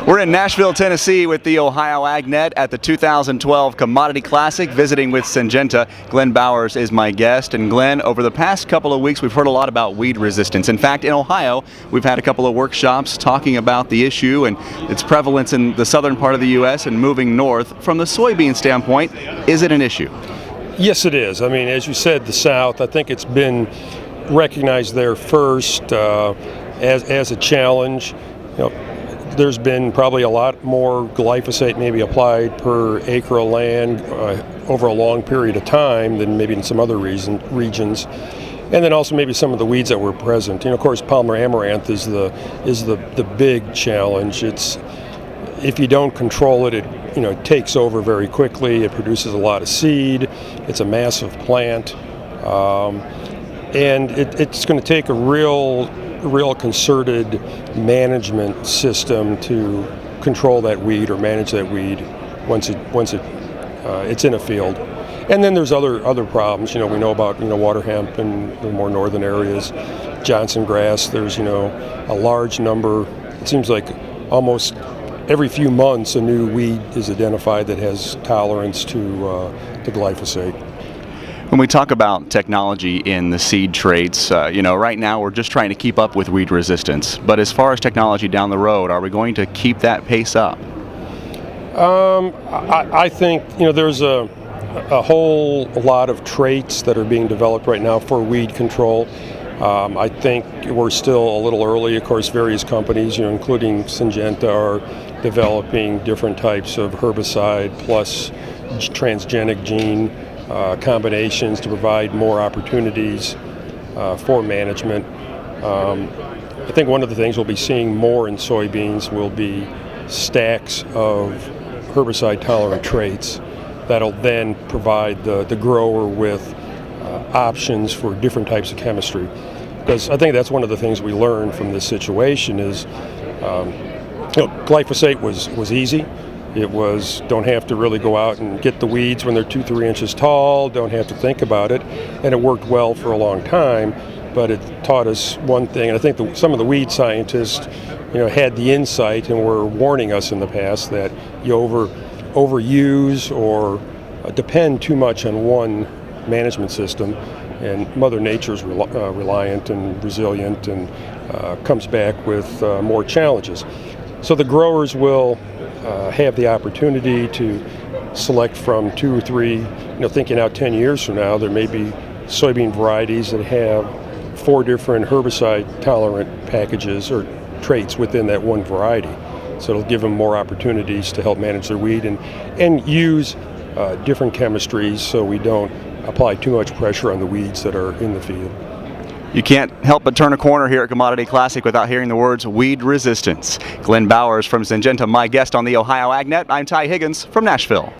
We're in Nashville, Tennessee with the Ohio AgNet at the 2012 Commodity Classic, visiting with Syngenta. Glenn Bowers is my guest. And Glenn, over the past couple of weeks, we've heard a lot about weed resistance. In fact, in Ohio, we've had a couple of workshops talking about the issue and its prevalence in the southern part of the U.S. and moving north. From the soybean standpoint, is it an issue? Yes, it is. I mean, as you said, the South, I think it's been recognized there first as a challenge. There's been probably a lot more glyphosate maybe applied per acre of land over a long period of time than maybe in some other regions. And then also maybe some of the weeds that were present. Of course, Palmer amaranth is the big challenge. If you don't control it, it takes over very quickly. It produces a lot of seed. It's a massive plant, and it's going to take a real concerted management system to control that weed or manage that weed once it's in a field. And then there's other problems. We know about water hemp in the more northern areas, Johnson grass. There's a large number. It seems like almost every few months a new weed is identified that has tolerance to glyphosate. When we talk about technology in the seed traits, right now we're just trying to keep up with weed resistance. But as far as technology down the road, are we going to keep that pace up? I think there's a whole lot of traits that are being developed right now for weed control. I think we're still a little early. Of course, various companies, including Syngenta, are developing different types of herbicide plus transgenic gene combinations to provide more opportunities for management. I think one of the things we'll be seeing more in soybeans will be stacks of herbicide-tolerant traits that'll then provide the grower with options for different types of chemistry. Because I think that's one of the things we learned from this situation is glyphosate was easy. It was don't have to really go out and get the weeds when they're 2-3 inches tall, don't have to think about it, and it worked well for a long time, but it taught us one thing, and I think some of the weed scientists had the insight and were warning us in the past that you overuse or depend too much on one management system, and Mother Nature's reliant and resilient and comes back with more challenges. So the growers will have the opportunity to select from 2 or 3, thinking out 10 years from now, there may be soybean varieties that have 4 different herbicide-tolerant packages or traits within that one variety. So it'll give them more opportunities to help manage their weed and use different chemistries so we don't apply too much pressure on the weeds that are in the field. You can't help but turn a corner here at Commodity Classic without hearing the words weed resistance. Glenn Bowers from Syngenta, my guest on the Ohio AgNet. I'm Ty Higgins from Nashville.